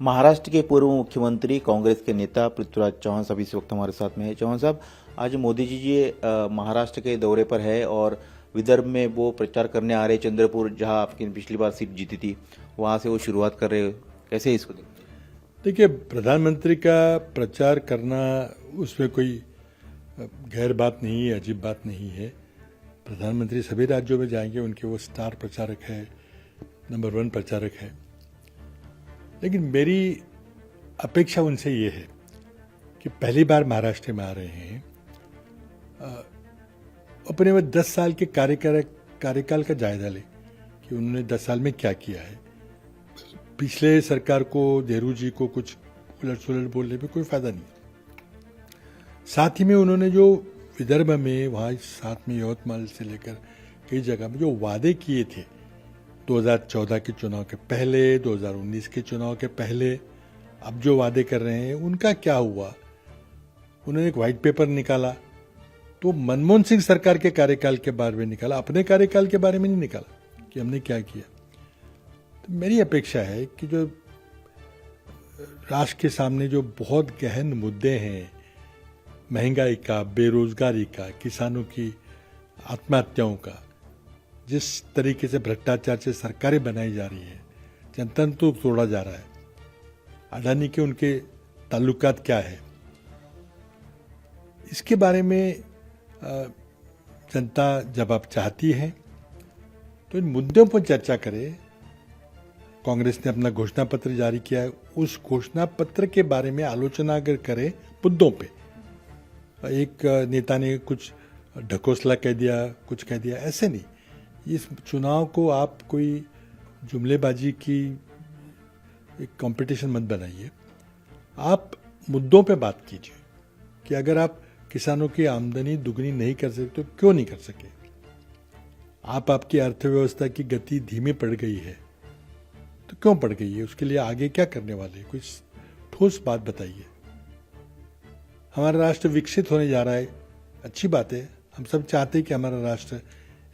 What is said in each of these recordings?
महाराष्ट्र के पूर्व मुख्यमंत्री कांग्रेस के नेता पृथ्वीराज चौहान साहब इस वक्त हमारे साथ में है। चौहान साहब, आज मोदी जी महाराष्ट्र के दौरे पर है और विदर्भ में वो प्रचार करने आ रहे, चंद्रपुर जहां आपकी पिछली बार सीट जीती थी वहां से वो शुरुआत कर रहे हो, कैसे इसको देखते हैं? देखिए, प्रधानमंत्री का प्रचार करना उसमें कोई गैर बात नहीं है, अजीब बात नहीं है। प्रधानमंत्री सभी राज्यों में जाएंगे, उनके वो स्टार प्रचारक है, नंबर 1 प्रचारक है। लेकिन मेरी अपेक्षा उनसे ये है कि पहली बार महाराष्ट्र में आ रहे हैं, अपने वो 10 साल के कार्यकाल का जायजा ले कि उन्होंने 10 साल में क्या किया है। पिछले सरकार को, नेहरू जी को कुछ उलट सुलट बोलने में कोई फायदा नहीं। साथ ही में उन्होंने जो विदर्भ में, वहाँ साथ में यवतमाल से लेकर कई जगह में जो वादे किए थे 2014 के चुनाव के पहले, 2019 के चुनाव के पहले, अब जो वादे कर रहे हैं उनका क्या हुआ। उन्होंने एक व्हाइट पेपर निकाला तो मनमोहन सिंह सरकार के कार्यकाल के बारे में निकाला, अपने कार्यकाल के बारे में नहीं निकाला कि हमने क्या किया। तो मेरी अपेक्षा है कि जो राष्ट्र के सामने जो बहुत गहन मुद्दे हैं, महंगाई का, बेरोजगारी का, किसानों की आत्महत्याओं का, जिस तरीके से भ्रष्टाचार से सरकारें बनाई जा रही है, जनतंत्र तोड़ा जा रहा है, अडानी के उनके ताल्लुकात क्या है, इसके बारे में जनता जवाब चाहती है। तो इन मुद्दों पर चर्चा करें। कांग्रेस ने अपना घोषणा पत्र जारी किया है, उस घोषणा पत्र के बारे में आलोचना अगर करें मुद्दों पे, एक नेता ने कुछ ढकोसला कह दिया, कुछ कह दिया, ऐसे नहीं। इस चुनाव को आप कोई जुमलेबाजी की एक कंपटीशन मत बनाइए। आप मुद्दों पे बात कीजिए कि अगर आप किसानों की आमदनी दुगनी नहीं कर सकते तो क्यों नहीं कर सके। आपकी अर्थव्यवस्था की गति धीमी पड़ गई है तो क्यों पड़ गई है, उसके लिए आगे क्या करने वाले, कुछ ठोस बात बताइए। हमारा राष्ट्र विकसित होने जा रहा है, अच्छी बात है, हम सब चाहते हैं कि हमारा राष्ट्र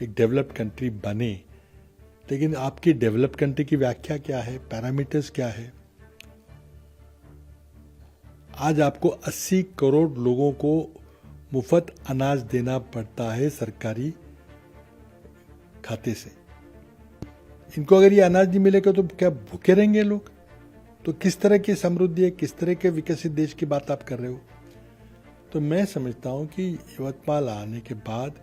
एक डेवलप्ड कंट्री बने। लेकिन आपकी डेवलप्ड कंट्री की व्याख्या क्या है, पैरामीटर्स क्या है। आज आपको 80 करोड़ लोगों को मुफ्त अनाज देना पड़ता है सरकारी खाते से। इनको अगर ये अनाज नहीं मिलेगा तो क्या भूखे रहेंगे लोग? तो किस तरह की समृद्धि है, किस तरह के विकसित देश की बात आप कर रहे हो? तो मैं समझता हूं कि यवतमाल आने के बाद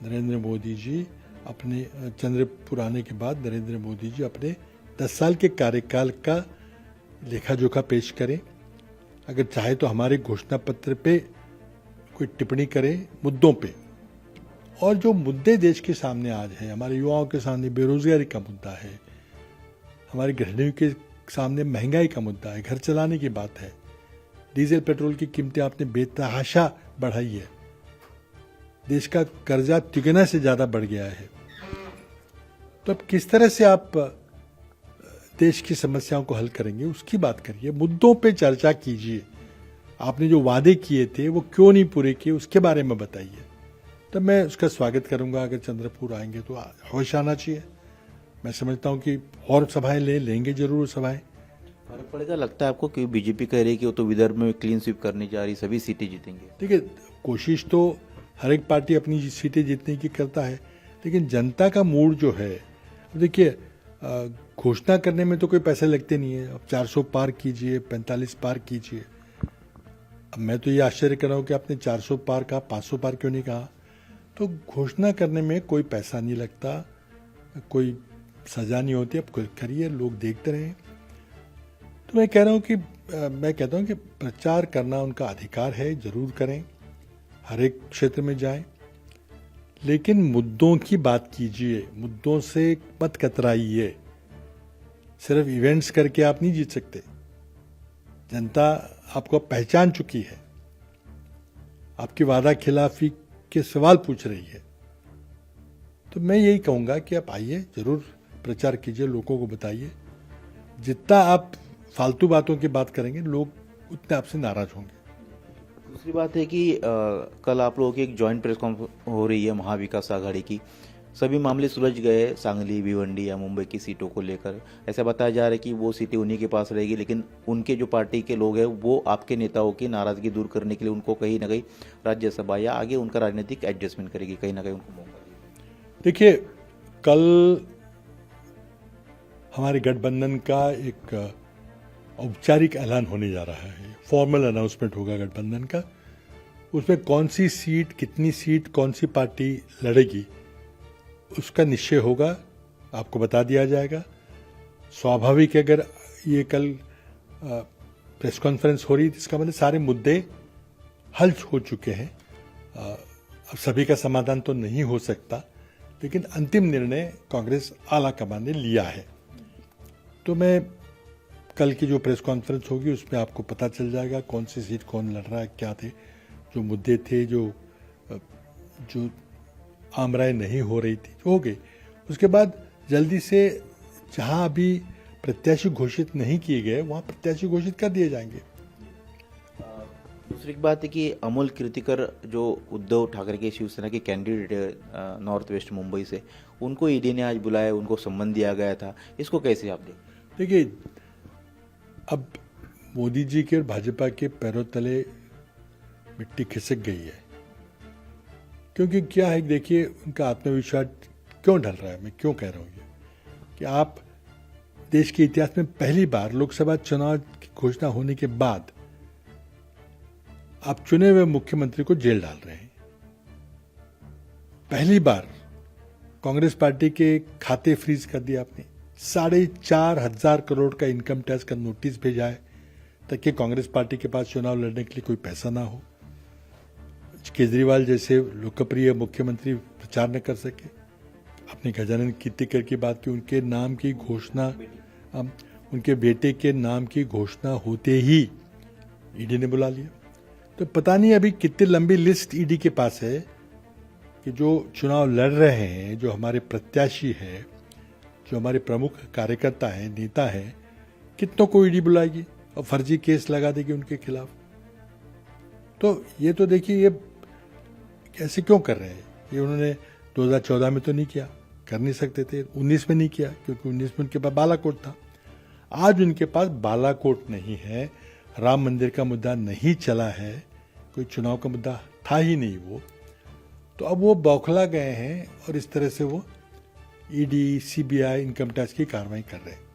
नरेंद्र मोदी जी अपने, चंद्रपुर आने के बाद नरेंद्र मोदी जी अपने 10 साल के कार्यकाल का लेखा जोखा पेश करें। अगर चाहे तो हमारे घोषणा पत्र पे कोई टिप्पणी करें मुद्दों पे। और जो मुद्दे देश के सामने आज है, हमारे युवाओं के सामने बेरोजगारी का मुद्दा है, हमारे गृहिणियों के सामने महंगाई का मुद्दा है, घर चलाने की बात है, डीजल पेट्रोल की कीमतें आपने बेतहाशा बढ़ाई है, देश का कर्जा तिगुना से ज्यादा बढ़ गया है। तो अब किस तरह से आप देश की समस्याओं को हल करेंगे, उसकी बात करिए, मुद्दों पे चर्चा कीजिए। आपने जो वादे किए थे वो क्यों नहीं पूरे किए, उसके बारे में बताइए। तब मैं उसका स्वागत करूंगा। अगर चंद्रपुर आएंगे तो अवश्य आना चाहिए। मैं समझता हूं कि और सभाएं लेंगे जरूर सभाएं। फर्क पड़ेगा लगता है आपको कि बीजेपी कह रही है कि वो तो विदर्भ में क्लीन स्वीप करने जा रही, सभी सीटें जीतेंगे? देखिए, कोशिश तो हर एक पार्टी अपनी सीटें जीतने की करता है, लेकिन जनता का मूड जो है, देखिए घोषणा करने में तो कोई पैसे लगते नहीं है। अब 400 पार कीजिए, 45 पार कीजिए। अब मैं तो ये आश्चर्य कर रहा हूँ कि आपने 400 पार कहा, 500 पार क्यों नहीं कहा। तो घोषणा करने में कोई पैसा नहीं लगता, कोई सजा नहीं होती। अब करिए, लोग देखते रहें। तो मैं कहता हूँ कि प्रचार करना उनका अधिकार है, जरूर करें, हर एक क्षेत्र में जाएं, लेकिन मुद्दों की बात कीजिए, मुद्दों से मत कतराइए। सिर्फ इवेंट्स करके आप नहीं जीत सकते। जनता आपको पहचान चुकी है, आपकी वादा खिलाफी के सवाल पूछ रही है। तो मैं यही कहूंगा कि आप आइए, जरूर प्रचार कीजिए, लोगों को बताइए। जितना आप फालतू बातों की बात करेंगे, लोग उतने आपसे नाराज होंगे। दूसरी बात है कि कल आप लोगों की एक ज्वाइंट प्रेस कॉन्फ्रेंस हो रही है महाविकास आघाड़ी की, सभी मामले सुलझ गए सांगली, भिवंडी या मुंबई की सीटों को लेकर। ऐसा बताया जा रहा है कि वो सीटें उन्हीं के पास रहेगी, लेकिन उनके जो पार्टी के लोग हैं वो आपके नेताओं की नाराजगी दूर करने के लिए उनको कहीं ना कहीं राज्यसभा या आगे उनका राजनीतिक एडजस्टमेंट करेगी, कहीं ना कहीं उनको मौका देगी। देखिए, कल हमारे गठबंधन का एक औपचारिक ऐलान होने जा रहा है, फॉर्मल अनाउंसमेंट होगा गठबंधन का। उसमें कौन सी सीट, कितनी सीट, कौन सी पार्टी लड़ेगी उसका निश्चय होगा, आपको बता दिया जाएगा। स्वाभाविक है, अगर ये कल प्रेस कॉन्फ्रेंस हो रही, इसका मतलब सारे मुद्दे हल हो चुके हैं। अब सभी का समाधान तो नहीं हो सकता, लेकिन अंतिम निर्णय कांग्रेस आला कमान ने लिया है। तो मैं कल की जो प्रेस कॉन्फ्रेंस होगी उसमें आपको पता चल जाएगा कौन सी सीट कौन लड़ रहा है, क्या थे जो मुद्दे थे, जो आम राय नहीं हो रही थी, हो गई। उसके बाद जल्दी से जहां अभी प्रत्याशी घोषित नहीं किए गए वहां प्रत्याशी घोषित कर दिए जाएंगे। दूसरी बात है कि अमोल कीर्तिकर जो उद्धव ठाकरे के शिवसेना के कैंडिडेट है नॉर्थ वेस्ट मुंबई से, उनको ईडी ने आज बुलाया, उनको सम्मन दिया गया था। इसको कैसे आप देखते? देखिए, अब मोदी जी के और भाजपा के पैरों तले मिट्टी खिसक गई है, क्योंकि क्या है, देखिए उनका आत्मविश्वास क्यों ढल रहा है। मैं क्यों कह रहा हूँ ये कि आप देश के इतिहास में पहली बार लोकसभा चुनाव की घोषणा होने के बाद आप चुने हुए मुख्यमंत्री को जेल डाल रहे हैं। पहली बार कांग्रेस पार्टी के खाते फ्रीज कर दिए आपने। 4,500 करोड़ का इनकम टैक्स का नोटिस भेजा है ताकि कांग्रेस पार्टी के पास चुनाव लड़ने के लिए कोई पैसा ना हो। केजरीवाल जैसे लोकप्रिय मुख्यमंत्री प्रचार न कर सके। अपने गजानन कीर्तिकर की बात की, उनके नाम की घोषणा, उनके बेटे के नाम की घोषणा होते ही ईडी ने बुला लिया। तो पता नहीं अभी कितनी लंबी लिस्ट ईडी के पास है कि जो चुनाव लड़ रहे हैं, जो हमारे प्रत्याशी हैं, जो हमारे प्रमुख कार्यकर्ता हैं, नेता हैं, कितनों को ईडी बुलाएगी और फर्जी केस लगा देगी उनके खिलाफ। तो ये तो देखिए, ये कैसे क्यों कर रहे हैं। ये उन्होंने 2014 में तो नहीं किया, कर नहीं सकते थे। 19 में नहीं किया क्योंकि 19 में उनके पास बालाकोट था। आज उनके पास बालाकोट नहीं है, राम मंदिर का मुद्दा नहीं चला है, कोई चुनाव का मुद्दा था ही नहीं वो। तो अब वो बौखला गए हैं और इस तरह से वो ईडी, सीबीआई, इनकम टैक्स की कार्रवाई कर रहे हैं।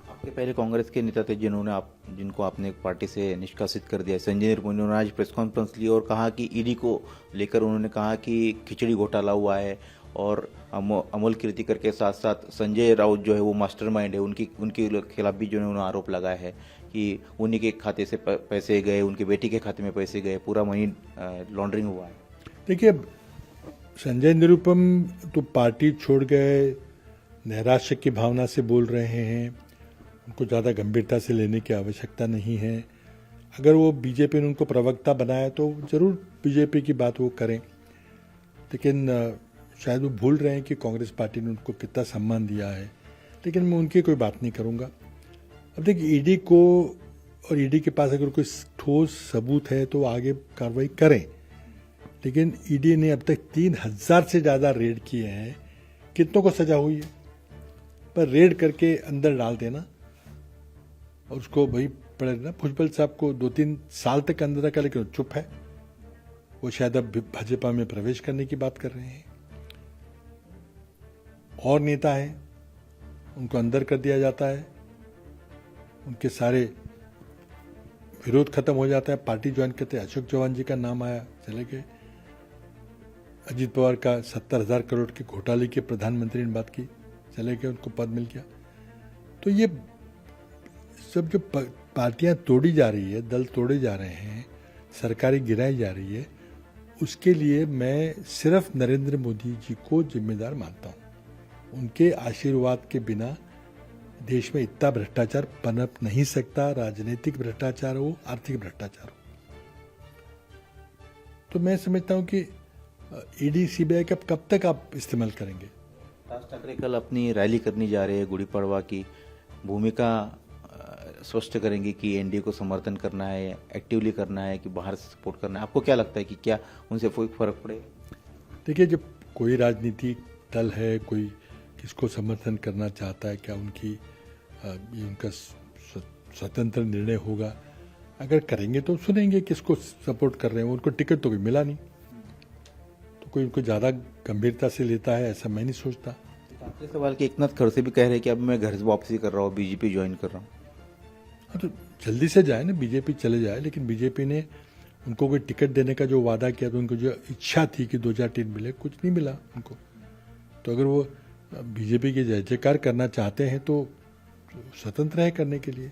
आपके पहले कांग्रेस के नेता थे जिनको आपने पार्टी से निष्कासित कर दिया, संजय निरुपम, उन्होंने आज प्रेस कॉन्फ्रेंस ली और कहा कि ईडी को लेकर उन्होंने कहा कि खिचड़ी घोटाला हुआ है और अमोल कीर्तिकर के साथ साथ संजय राउत जो है वो मास्टरमाइंड है, उनके खिलाफ भी जो है उन्होंने आरोप लगाया है कि उन्हीं के खाते से पैसे गए, उनके बेटी के खाते में पैसे गए, पूरा मनी लॉन्ड्रिंग हुआ है। देखिए, संजय निरुपम तो पार्टी छोड़ गए, नैराश्य की भावना से बोल रहे हैं, उनको ज़्यादा गंभीरता से लेने की आवश्यकता नहीं है। अगर वो बीजेपी ने उनको प्रवक्ता बनाया तो जरूर बीजेपी की बात वो करें, लेकिन शायद वो भूल रहे हैं कि कांग्रेस पार्टी ने उनको कितना सम्मान दिया है। लेकिन मैं उनकी कोई बात नहीं करूँगा। अब देखिए, ईडी को और ईडी के पास अगर कोई ठोस सबूत है तो आगे कार्रवाई करें, लेकिन ईडी ने अब तक 3,000 से ज़्यादा रेड किए हैं। कितनों को सजा हुई है, पर रेड करके अंदर डाल देना और उसको वही पड़े ना। भुजबल साहब को 2-3 साल तक अंदर रखा, लेकिन चुप है। वो शायद अब भाजपा में प्रवेश करने की बात कर रहे हैं। और नेता हैं, उनको अंदर कर दिया जाता है, उनके सारे विरोध खत्म हो जाता है, पार्टी ज्वाइन करते हैं। अशोक चौहान जी का नाम आया, चले गए। अजीत पवार का 70,000 करोड़ के घोटाले की प्रधानमंत्री ने बात की, चले गए, उनको पद मिल गया। तो ये सब जो पार्टियां तोड़ी जा रही है, दल तोड़े जा रहे हैं, सरकारें गिराई जा रही है, उसके लिए मैं सिर्फ नरेंद्र मोदी जी को जिम्मेदार मानता हूँ। उनके आशीर्वाद के बिना देश में इतना भ्रष्टाचार पनप नहीं सकता, राजनीतिक भ्रष्टाचार हो, आर्थिक भ्रष्टाचार हो। तो मैं समझता हूँ कि ईडी, सीबीआई का कब तक आप इस्तेमाल करेंगे। राज ठाकरे कल अपनी रैली करने जा रहे हैं, गुड़ी पड़वा की भूमिका स्पष्ट करेंगे कि एनडीए को समर्थन करना है, एक्टिवली करना है कि बाहर से सपोर्ट करना है। आपको क्या लगता है कि क्या उनसे कोई फर्क पड़ेगा? देखिए, जब कोई राजनीति दल है, कोई किसको समर्थन करना चाहता है, क्या उनकी ये उनका स्वतंत्र निर्णय होगा। अगर करेंगे तो सुनेंगे किसको सपोर्ट कर रहे हैं। उनको टिकट तो कोई मिला नहीं, तो कोई उनको ज़्यादा गंभीरता से लेता है ऐसा मैं नहीं सोचता। आखिरी सवाल कि एकनाथ खड़से भी कह रहे हैं कि अब मैं घर से वापसी कर रहा हूँ, बीजेपी ज्वाइन कर रहा हूँ। हाँ, तो जल्दी से जाए ना, बीजेपी चले जाए। लेकिन बीजेपी ने उनको कोई टिकट देने का जो वादा किया, तो उनको जो इच्छा थी कि 2003 मिले, कुछ नहीं मिला उनको। तो अगर वो बीजेपी की जय जयकार करना चाहते हैं तो स्वतंत्र है करने के लिए।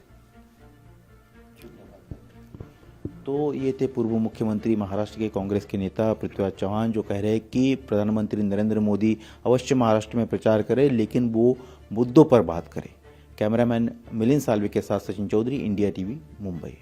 तो ये थे पूर्व मुख्यमंत्री महाराष्ट्र के कांग्रेस के नेता पृथ्वीराज चौहान, जो कह रहे हैं कि प्रधानमंत्री नरेंद्र मोदी अवश्य महाराष्ट्र में प्रचार करें, लेकिन वो मुद्दों पर बात करें। कैमरामैन मिलिंद साल्वे के साथ सचिन चौधरी, इंडिया टीवी, मुंबई।